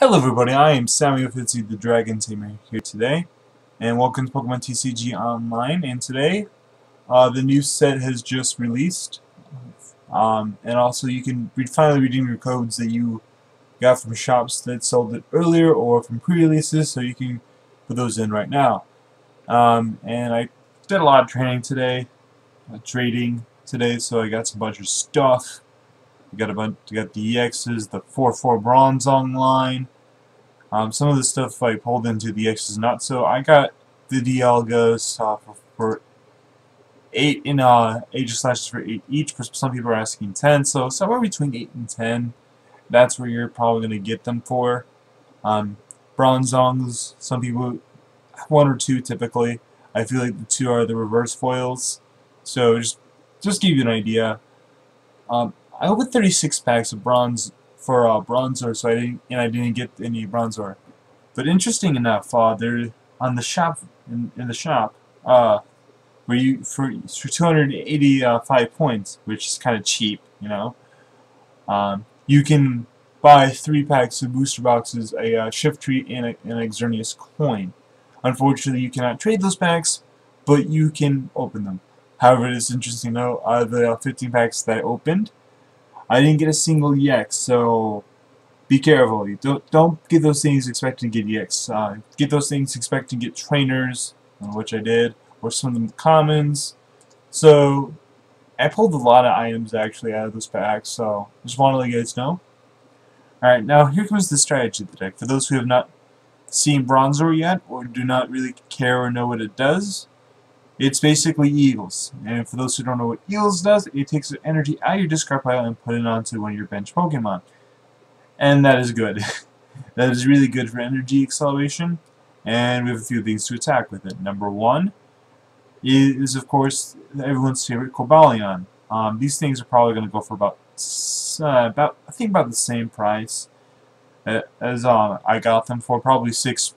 Hello everybody, I am Samuel Fitzy, the Dragon Tamer here today, and welcome to Pokemon TCG Online. And today, the new set has just released, and also you can finally redeem your codes that you got from shops that sold it earlier or from pre-releases, so you can put those in right now. And I did a lot of training today, trading today, so I got some bunch of stuff. I got the EXs, the 4/4 Bronzong line. Some of the stuff I pulled into the X is not so. I got the Dialgas for 8 in Aegis Slashes for 8 each, but some people are asking 10, so somewhere between 8 and 10. That's where you're probably going to get them for. Bronzongs, some people, 1 or 2 typically. I feel like the 2 are the reverse foils. So just give you an idea. I opened 36 packs of bronze for Bronzor, so I didn't get any Bronzor. But interesting enough, they're on the shop in the shop, where you for 285 points, which is kind of cheap, you know. You can buy 3 packs of booster boxes, a shift tree, and an Xerneas coin. Unfortunately, you cannot trade those packs, but you can open them. However, it is interesting though. The 15 packs that I opened, I didn't get a single EX, so be careful. You don't get those things expecting to get EX. Get those things expecting to get trainers, which I did, or some of them commons. So I pulled a lot of items actually out of those packs, so just want to let you guys know. Alright, now here comes the strategy of the deck. For those who have not seen Bronzor yet, or do not really care or know what it does, it's basically Eagles. And for those who don't know what Eagles does, it takes energy out of your discard pile and put it onto one of your bench Pokemon. And that is good. That is really good for energy acceleration. And we have a few things to attack with it. Number 1 is, of course, everyone's favorite Cobalion. These things are probably going to go for about the same price as I got them for, probably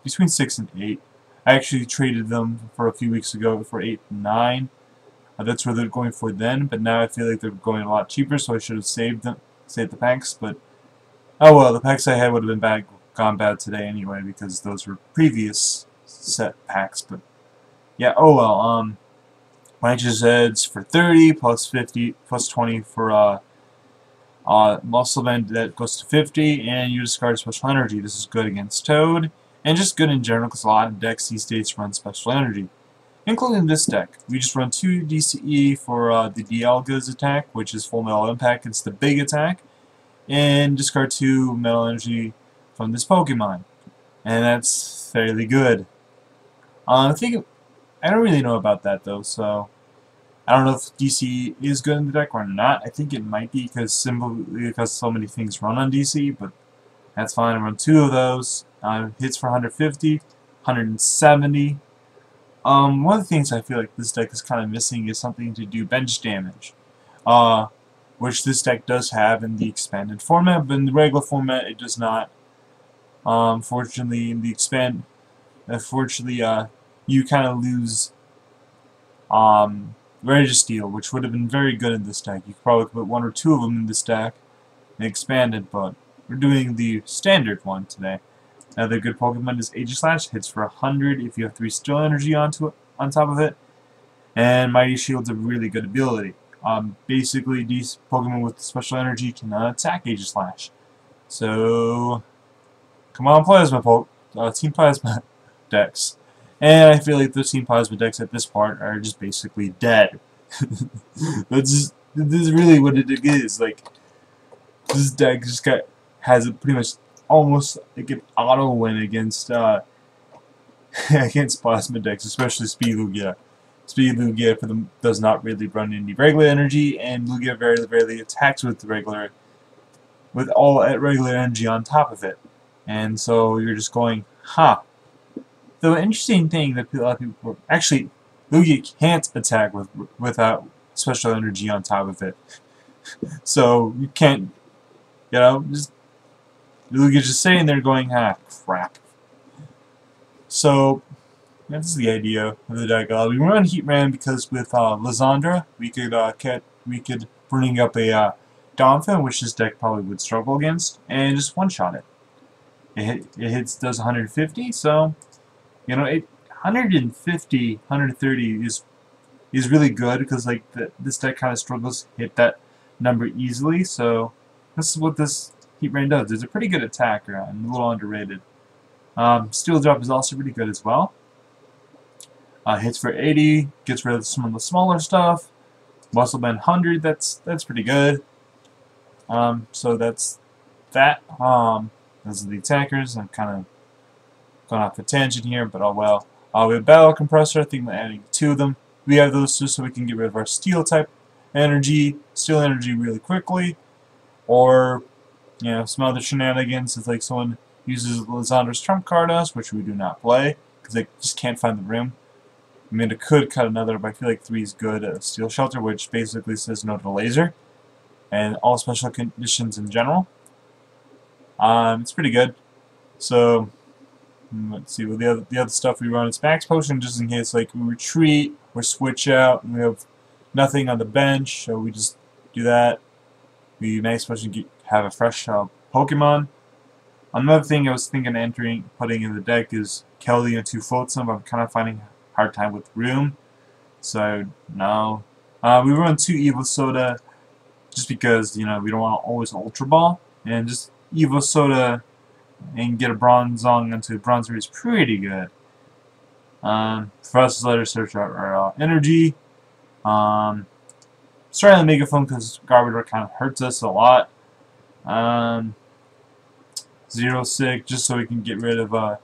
between 6 and 8. I actually traded them for a few weeks ago for 8 and 9. That's where they're going for then, but now I feel like they're going a lot cheaper, so I should have saved the packs. But oh well, the packs I had would have been gone bad today anyway, because those were previous set packs. But yeah, oh well. Righteous Edge for 30 plus 50 plus 20 for Muscle Bend, that goes to 50, and you discard special energy. This is good against Toad, and just good in general because a lot of decks these days run special energy, including this deck. We just run 2 DCE for the Dialga's attack, which is Full Metal Impact. It's the big attack, and discard 2 Metal Energy from this Pokemon, and that's fairly good. I don't really know about that though, so I don't know if DC is good in the deck or not. I think it might be simply because so many things run on DC, but that's fine. I run 2 of those. Hits for 150, 170. One of the things I feel like this deck is kind of missing is something to do bench damage, which this deck does have in the expanded format, but in the regular format it does not. Fortunately, in the you kind of lose Registeel, which would have been very good in this deck. You could probably put 1 or 2 of them in this deck and expand it, but we're doing the standard one today. Another good Pokemon is Aegislash. Hits for 100 if you have 3 Steel Energy on top of it. And Mighty Shield's a really good ability. Basically, these Pokemon with special energy cannot attack Aegislash. So, come on, Team Plasma decks. And I feel like the Team Plasma decks at this part are just basically dead. This is really what it is. Like, this deck just has a pretty much almost like an auto win against against Plasma decks, especially Speed Lugia. Speed Lugia for them does not really run any regular energy, and Lugia very rarely attacks with all regular energy on top of it. And so you're just going, huh. The interesting thing that a lot of people actually, Lugia can't attack without special energy on top of it. So you can't, just Lugia's just sitting there going, crap. So that's the idea of the deck. We run Heatran because with Lysandra we could bring up a Donphin, which this deck probably would struggle against, and just one-shot it. does 150, so you know 150, 130 is really good because like this deck kind of struggles to hit that number easily. So this is what this Heat Rain does. It's a pretty good attacker and a little underrated. Steel Drop is also pretty good as well. Hits for 80, gets rid of some of the smaller stuff. Muscle Band 100, that's pretty good. So that's that. Those are the attackers. I'm kind of going off a tangent here, but oh well. We have Battle Compressor. I think we're adding 2 of them. We have those just so we can get rid of our steel type steel energy really quickly, or you know some other shenanigans. If like someone uses Lysandra's trump card us, which we do not play because they just can't find the room. I mean, it could cut another, but I feel like 3 is good. Steel Shelter, which basically says no to laser, and all special conditions in general. It's pretty good. So let's see. Well, the other stuff we run is Max Potion, just in case like we retreat or switch out, and we have nothing on the bench, so we just do that. We Max Potion have a fresh Pokemon. Another thing I was thinking of putting in the deck is Kelly and 2 Flotsam, but I'm kind of finding a hard time with room, so no. We run 2 Evo Soda, just because you know we don't want to always Ultra Ball, and just Evo Soda and get a Bronzong into Bronzer is pretty good. For us, let us search our energy. Starting on Megaphone because Garbodor kind of hurts us a lot. 0-6 just so we can get rid of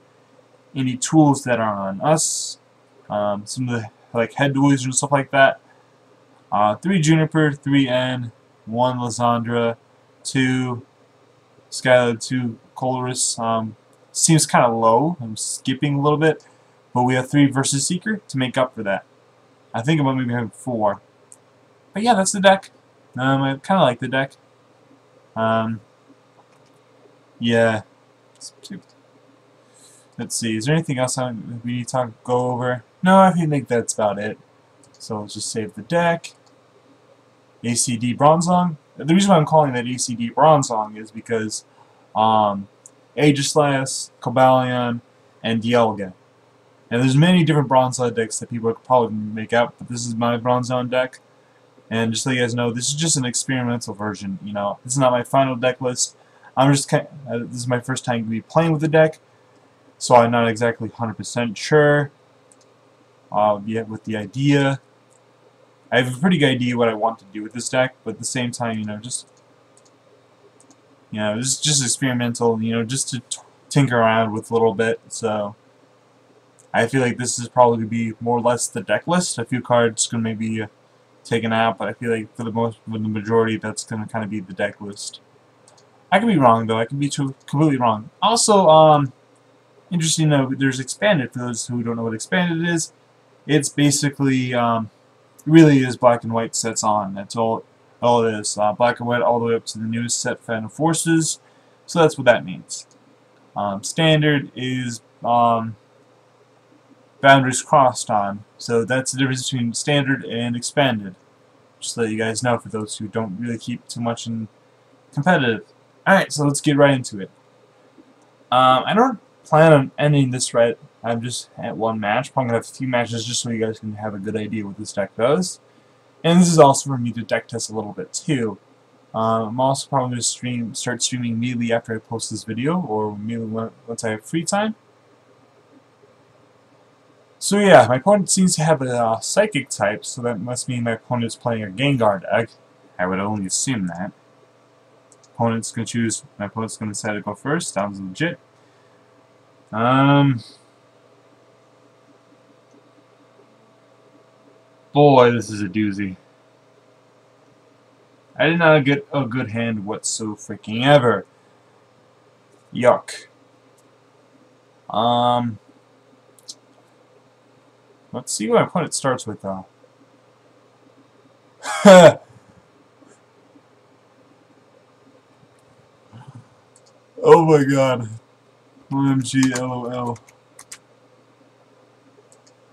any tools that are on us. Some of the like head duels and stuff like that. 3 Juniper, 3 N, 1 Lysandra, 2 Skylar, 2 Colress. Seems kind of low. I'm skipping a little bit, but we have 3 versus Seeker to make up for that. I think about maybe having 4. But yeah, that's the deck. I kind of like the deck. Yeah. Let's see. Is there anything else we need to go over? No, I think that's about it. So let's just save the deck. ACD Bronzong. The reason why I'm calling that ACD Bronzong is because Aegislash, Cobalion, and Dialga. And there's many different Bronzong decks that people could probably make out, but this is my Bronzong deck. And just so you guys know, this is just an experimental version. You know, this is not my final deck list. I'm just this is my first time to be playing with the deck, so I'm not exactly 100% sure yet with the idea. I have a pretty good idea what I want to do with this deck, but at the same time, you know, just experimental. You know, just to tinker around with a little bit. So I feel like this is probably going to be more or less the deck list. A few cards going to maybe taken out, but I feel like for the majority, that's going to kind of be the deck list. I could be wrong though. I could be completely wrong. Also, interesting to know, there's Expanded. For those who don't know what Expanded is, it's basically really is black and white sets on. That's all it is. Black and white all the way up to the newest set, Phantom Forces. So that's what that means. Standard is boundaries crossed on. So that's the difference between standard and expanded. Just to let you guys know for those who don't really keep too much in competitive. Alright, so let's get right into it. I don't plan on ending this right. I'm just at 1 match. Probably going to have a few matches just so you guys can have a good idea what this deck does. And this is also for me to deck test a little bit too. I'm also probably going to start streaming immediately after I post this video, or immediately once I have free time. So yeah, my opponent seems to have a Psychic type, so that must mean my opponent is playing a Gengar deck. I would only assume that. My opponent's going to decide to go first. Sounds legit. Boy, this is a doozy. I did not get a good hand whatsoever. Yuck. Let's see what my opponent starts with though. Oh my god. OMG, LOL.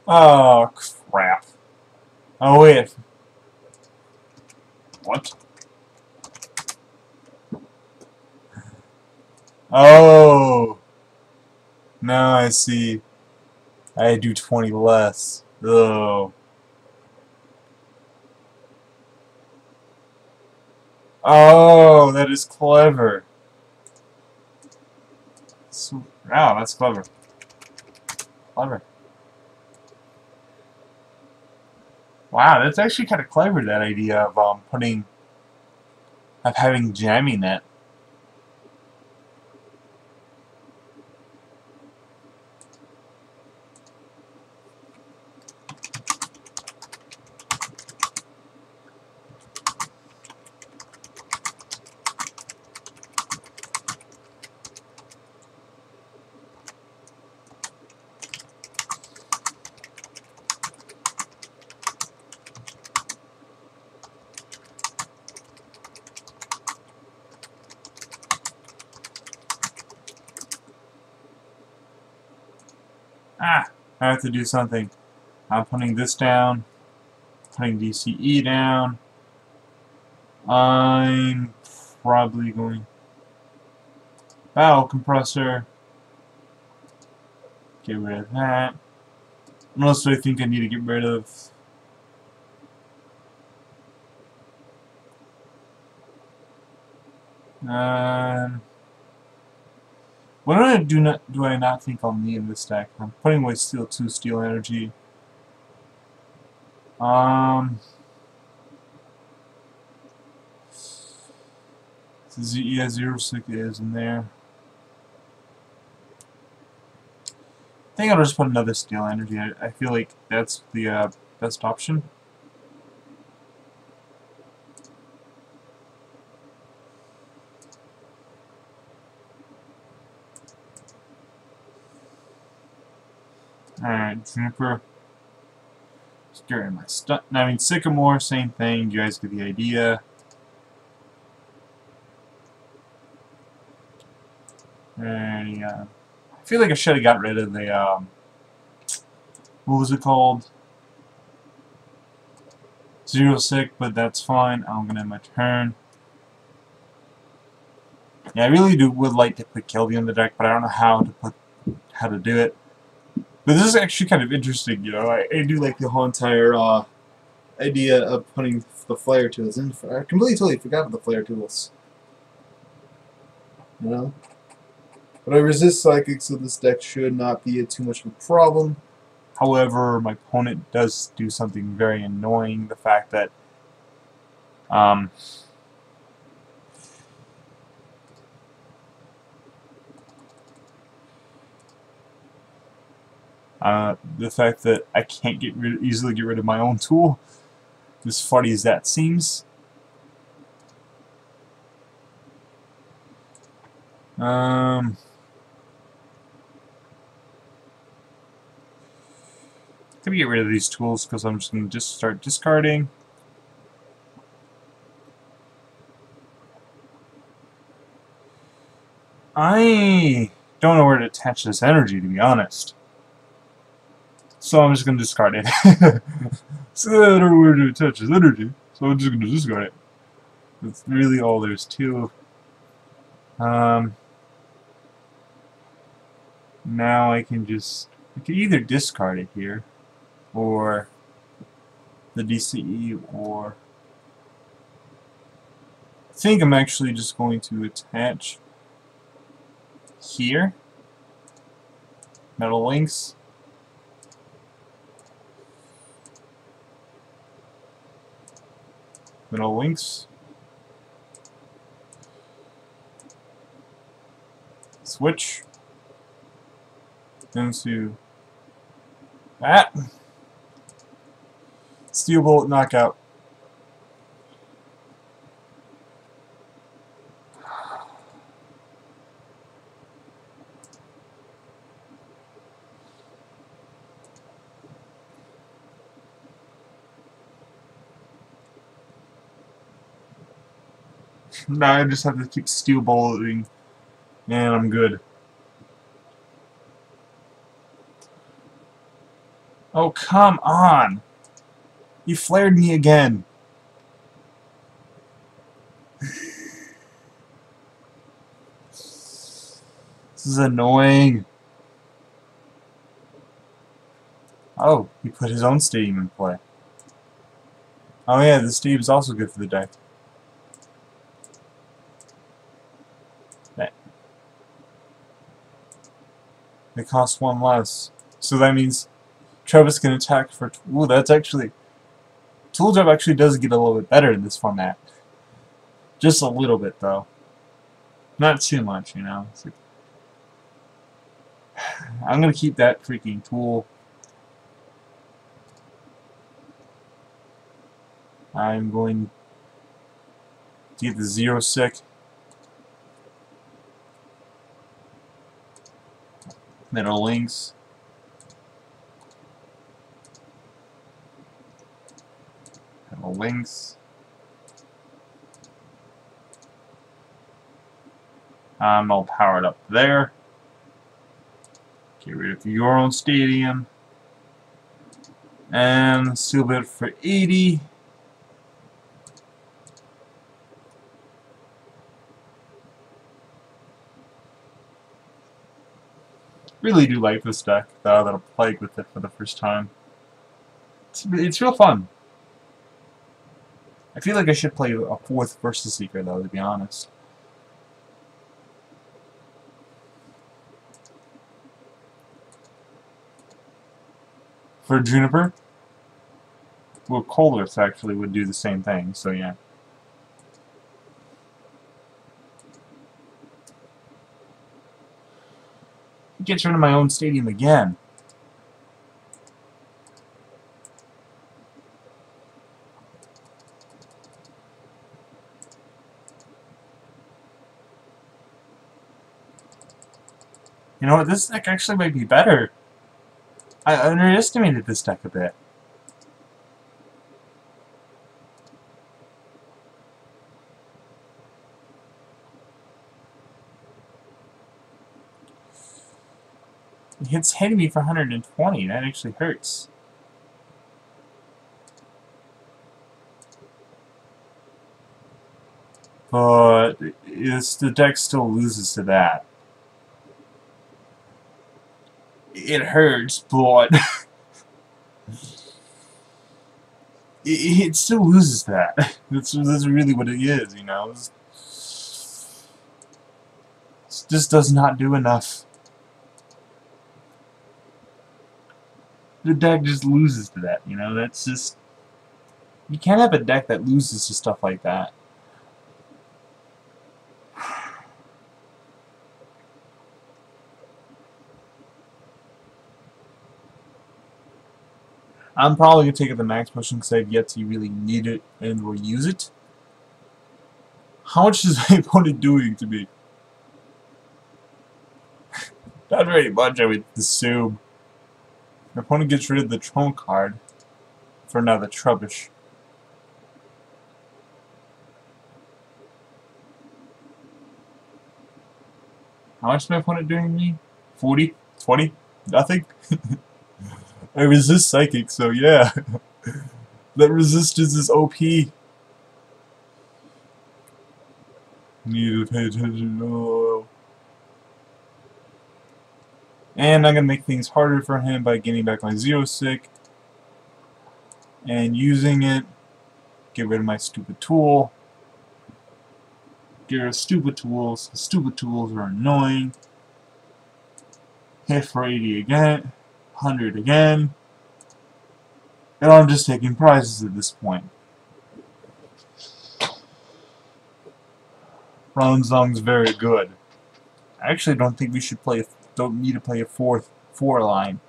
Oh, crap. Oh, wait. What? Oh. Now I see. I do 20 less. Oh. Oh, that is clever. Wow, that's clever. Clever. Wow, that's actually kind of clever, that idea of having jamming net. Ah, I have to do something. I'm putting this down, putting DCE down. I'm probably going battle compressor. Get rid of that. What else do I think I need to get rid of? What do I not think I'll need in this deck? I'm putting away steel 2 steel energy. Yeah, 0-6 is in there. I think I'll just put another steel energy. I feel like that's the best option. Alright, Juniper. Just get rid of my stuff. I mean, Sycamore, same thing. You guys get the idea. And I feel like I should have got rid of the what was it called? 0-6, but that's fine. I'm gonna end my turn. Yeah, I really would like to put Kelby on the deck, but I don't know how to do it. But this is actually kind of interesting, you know. I do like the whole entire idea of putting the flare tools in. I completely totally forgot about the flare tools. You know? But I resist psychic, so this deck should not be too much of a problem. However, my opponent does do something very annoying. The fact that the fact that I can't easily get rid of my own tool, as funny as that seems. Gonna get rid of these tools because I'm just gonna start discarding. I don't know where to attach this energy, to be honest. So I'm just gonna discard it. So I don't know where to attach this energy, so I'm just gonna discard it. That's really all there's to. Now I can either discard it here, or the DCE, or I think I'm actually just going to attach here. Metal links. Metal links. Switch. Into that. Steel Bullet knockout. Now I just have to keep steel bulleting, and I'm good. Oh, come on! You flared me again! This is annoying. Oh, he put his own stadium in play. Oh yeah, this stadium is also good for the deck. It costs one less. So that means Travis can attack for... Ooh, that's actually... Tool Drop actually does get a little bit better in this format. Just a little bit, though. Not too much, you know. Like, I'm gonna keep that freaking tool. I'm going to get the 0 sick. Middle links. Middle links. I'm all powered up there. Get rid of your own stadium. And steel bit for 80. Really do like this deck, though, that I played with it for the first time. It's real fun. I feel like I should play a 4th Versus Seeker, though, to be honest. For Juniper, well, Colress actually would do the same thing, so yeah. It gets rid of my own stadium again. You know what, this deck actually might be better. I underestimated this deck a bit. It's hitting me for 120. That actually hurts. But the deck still loses to that. It hurts, but it still loses that. That's really what it is, you know. It just does not do enough. The deck just loses to that, you know. That's just... You can't have a deck that loses to stuff like that. I'm probably going to take it the max potion because I've yet to really need it and or use it. How much is my opponent doing to me? Not very much, I would assume. My opponent gets rid of the trump card for now the Trubbish. How much is my opponent doing to me? 40? 20? Nothing? I resist Psychic, so yeah. That resistance is OP. Need to pay attention. Oh. And I'm going to make things harder for him by getting back my 0 sick. And using it. Get rid of my stupid tool. Get rid of stupid tools. Stupid tools are annoying. Hit for 80 again. 100 again. And I'm just taking prizes at this point. Bronzong's very good. I actually don't think we should don't need to play a 4 line.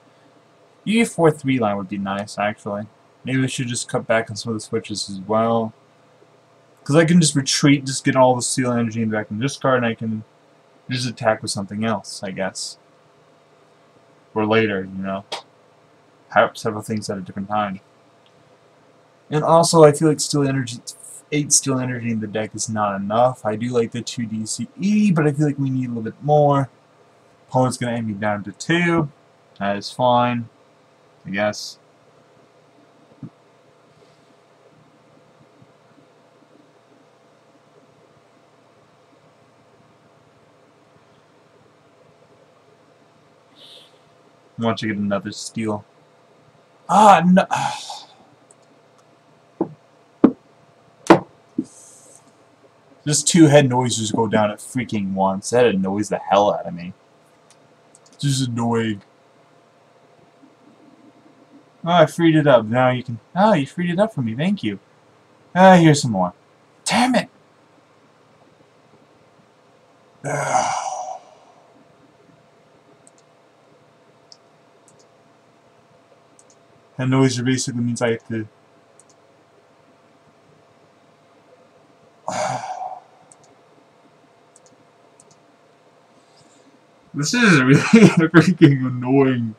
Maybe a 4-3 line would be nice, actually. Maybe we should just cut back on some of the switches as well. Because I can just retreat, just get all the steel energy back in this card, and I can just attack with something else, I guess. Or later, you know. Have several things at a different time. And also, I feel like 8 steel energy in the deck is not enough. I do like the 2 DCE, but I feel like we need a little bit more. Opponent's going to end me down to 2. That is fine, I guess. I want to get another steel. Ah, no. Just two head noises go down at freaking once. That annoys the hell out of me. Just annoying. Oh, I freed it up. Now you can... Oh, you freed it up for me. Thank you. Ah, here's some more. Damn it! That noise basically means I have to... This is really freaking annoying.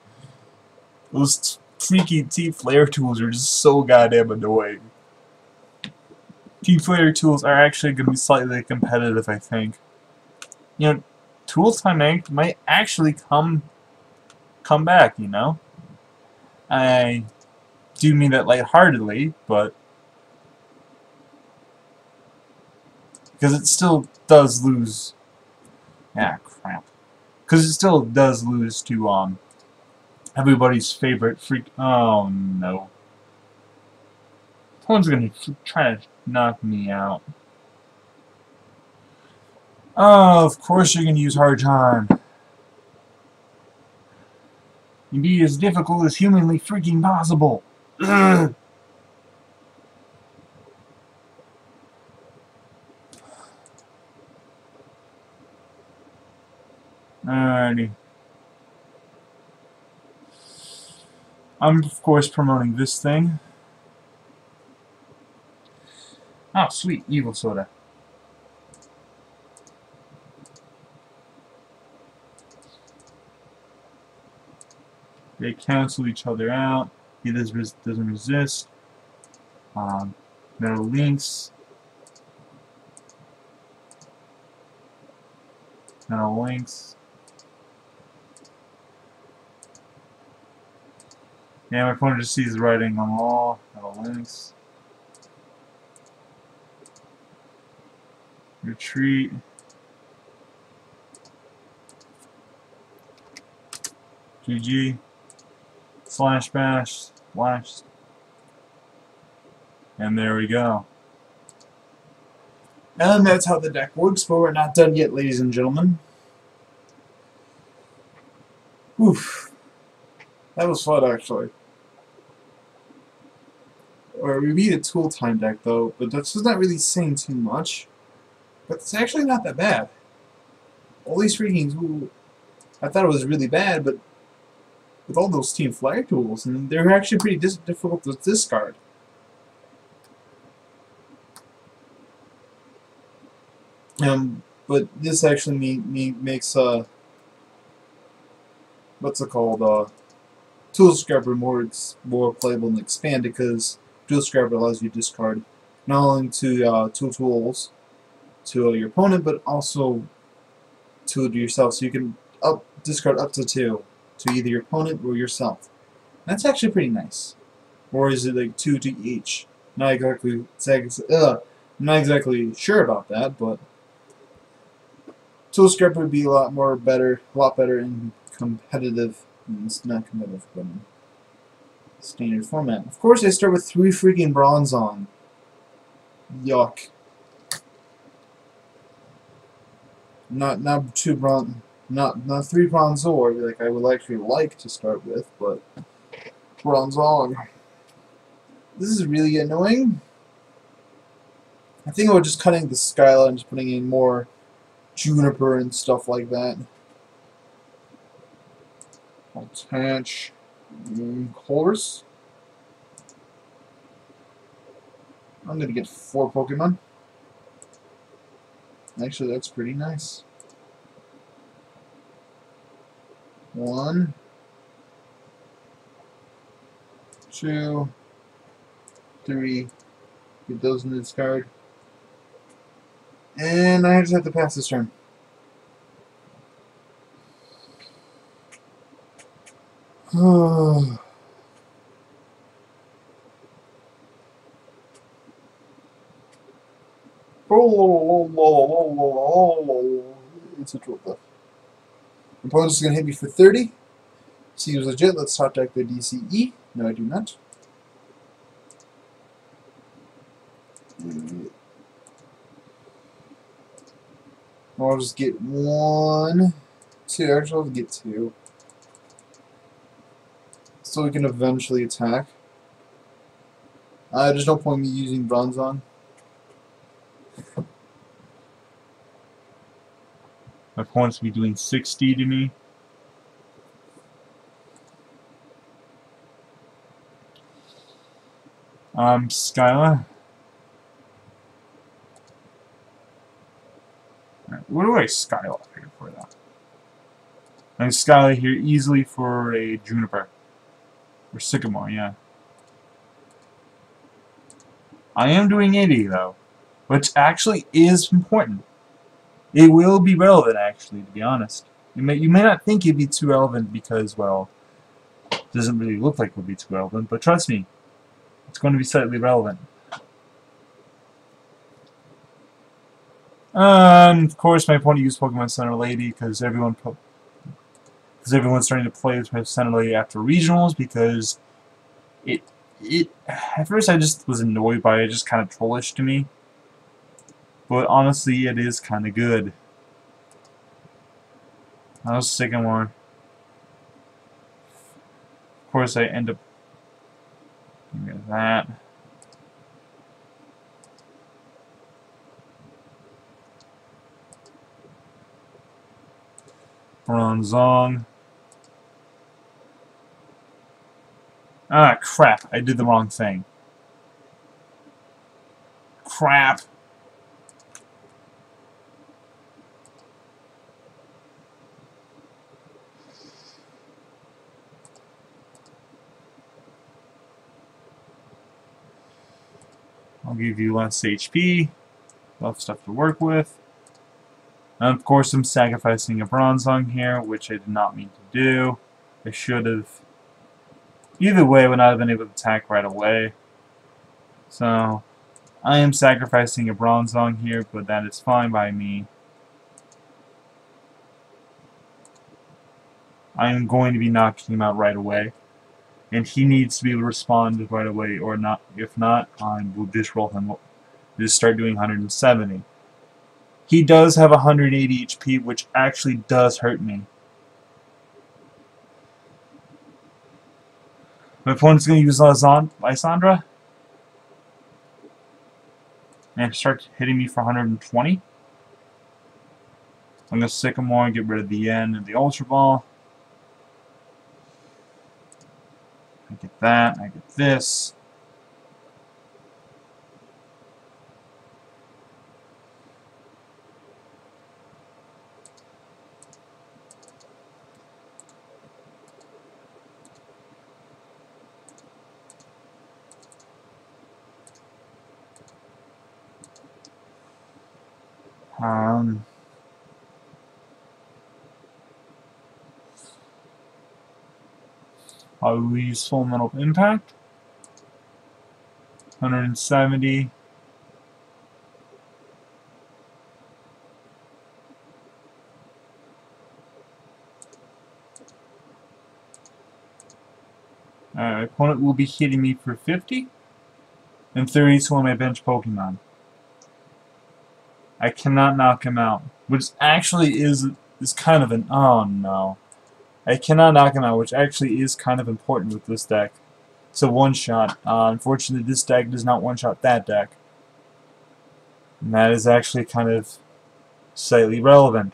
Those freaky T-Flare tools are just so goddamn annoying. T-Flare tools are actually going to be slightly competitive, I think. You know, Tool Time might actually come back, you know? I do mean that lightheartedly, but... Because it still does lose... Ah, crap. Because it still does lose to, everybody's favorite freak... Oh, no. Someone's gonna try to knock me out. Oh, of course you're gonna use Hard Charm. And be as difficult as humanly freaking possible. Ugh. Alrighty. I'm, of course, promoting this thing. Oh, sweet. Evil Soda. They cancel each other out. He doesn't resist. Metal links. Metal links. Yeah, my opponent just sees writing on the wall. Metal links. Retreat. GG. Slash bash. Slash. And there we go. And that's how the deck works, but we're not done yet, ladies and gentlemen. Oof. That was fun, actually. Or we beat a Tool Time deck, though, but that's just not really saying too much. But it's actually not that bad. All these freaking tools, I thought it was really bad, but with all those Team Flyer tools, and they're actually pretty difficult to discard. But this actually makes what's it called? Tool Scrapper more playable and expanded, because Tool Scrapper allows you to discard not only to two tools to your opponent, but also to yourself. So you can discard up to two to either your opponent or yourself. That's actually pretty nice. Or is it like 2 to each? Not exactly sure about that, but Tool Scrapper would be a lot better in competitive. It's not competitive, but in standard format. Of course, I start with 3 freaking Bronzong. Yuck. Not 3 Bronzor like I would actually like to start with, but Bronzong. This is really annoying. I think about just cutting the skyline and just putting in more juniper and stuff like that. Attach course. I'm gonna get 4 Pokemon. Actually, that's pretty nice. 1, 2, 3. Get those in the discard. And I just have to pass this turn. It's a 12 left. Opponent's is going to hit me for 30. See, he was legit. Let's top deck the DCE. No, I do not. I'll just get 1, 2. Actually, I'll get 2. So we can eventually attack. There's no point in me using Bronzong. My opponent's be doing 60 to me. Skyla. Right, what do I Skyla here for that? I Skyla here easily for a Juniper. Or Sycamore, yeah. I am doing 80 though, which actually is important. It will be relevant, actually, to be honest. You may not think it'd be too relevant because, well, it doesn't really look like it would be too relevant, but trust me, it's going to be slightly relevant. Of course, my opponent used Pokemon Center Lady because everyone's starting to play with Center Lady after regionals because it at first I just was annoyed by it, just kind of trollish to me. But honestly, it is kind of good. I was Sycamore. Of course, I end up doing that. Bronzong. Ah, crap. I did the wrong thing. Crap. I'll give you less HP. Less stuff to work with. And of course, I'm sacrificing a Bronzong here, which I did not mean to do. I should have. Either way, I would not have been able to attack right away. So, I am sacrificing a Bronzong here, but that is fine by me. I am going to be knocking him out right away. And he needs to be able to respond right away, or not. If not, I will just roll him. Just start doing 170. He does have 180 HP, which actually does hurt me. My opponent's going to use Lysandra. And start hitting me for 120. I'm going to Sycamore and get rid of the N and the Ultra Ball. I get that. I get this. I will use Full Metal Impact. 170. My opponent will be hitting me for 50. And 30 to one of my bench Pokemon. I cannot knock him out. Which actually is kind of an... Oh no. I cannot knock him out, which actually is kind of important with this deck. It's a one-shot. Unfortunately, this deck does not one-shot that deck. And that is actually kind of slightly relevant.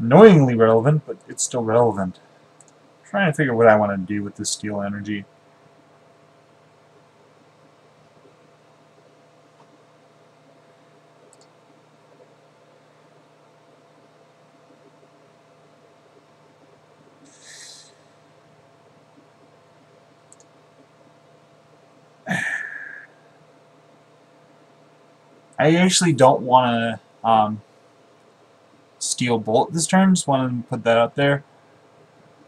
Annoyingly relevant, but it's still relevant. I'm trying to figure what I want to do with this Steel Energy. I actually don't want to Steel Bolt this turn. Just want to put that up there.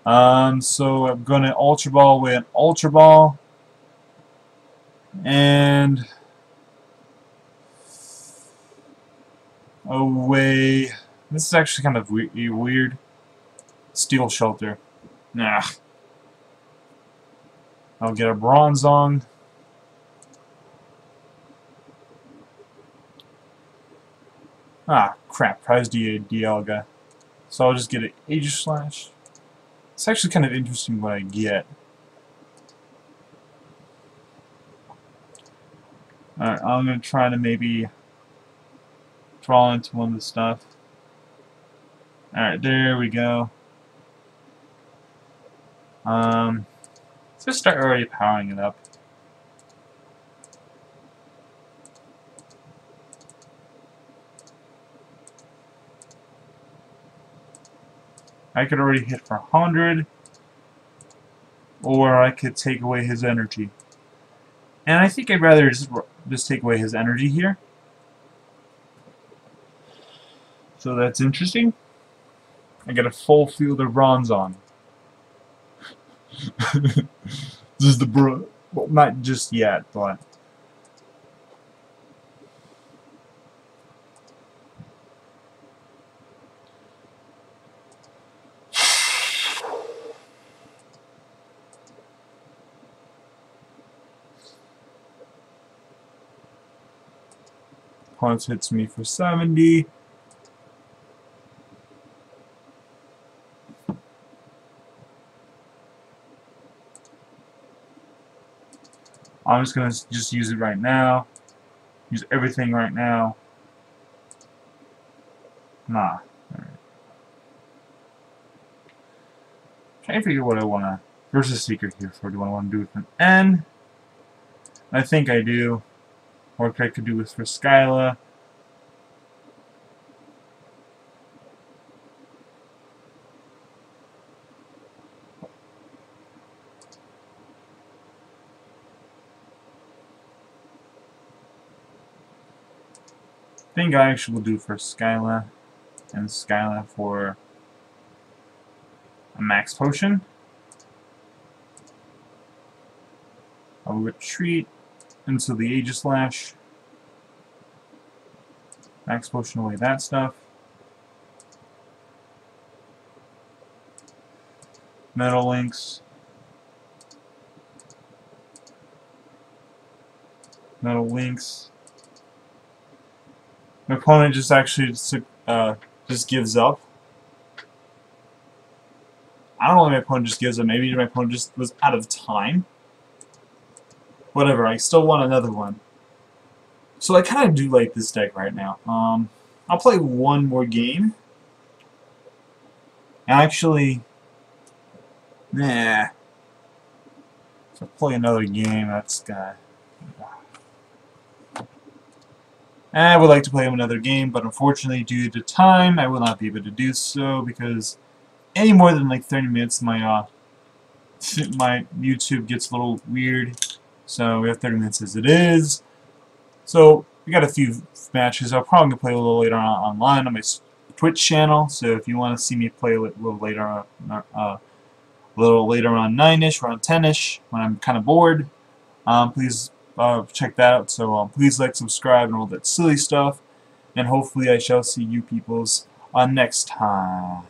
So I'm going to Ultra Ball with Ultra Ball. And away. This is actually kind of weird. Steel Shelter. Nah. I'll get a Bronzong. Ah, crap. Prize Dialga. So I'll just get an Aegislash. It's actually kind of interesting what I get. Alright, I'm going to try to maybe draw into one of the stuff. Alright, there we go. Let's just start already powering it up. I could already hit for 100, or I could take away his energy. And I think I'd rather just take away his energy here. So that's interesting. I get a full field of Bronzong. This is the well, not just yet, but Punch hits me for 70. I'm just gonna use it right now. Use everything right now. Nah. Alright. Trying to figure what I wanna. There's a secret here for. Do I want to do it with an N? I think I do. Or I could do this for Skyla. I think I actually will do for Skyla, and Skyla for a max potion. I'll retreat into the Aegislash. Max potion away that stuff. Metal Links. Metal Links. My opponent just actually just gives up. I don't know why my opponent just gives up. Maybe my opponent just was out of time. Whatever, I still want another one. So I kind of do like this deck right now. I'll play one more game. Actually, nah. If I play another game, that's I would like to play another game, but unfortunately, due to time, I will not be able to do so because any more than like 30 minutes, my YouTube gets a little weird. So we have 30 minutes as it is. So we got a few matches. I'll probably play a little later on online on my Twitch channel. So if you want to see me play a little later on, around 9ish, around 10ish, when I'm kind of bored, please check that out. So please like, subscribe, and all that silly stuff. And hopefully I shall see you peoples next time.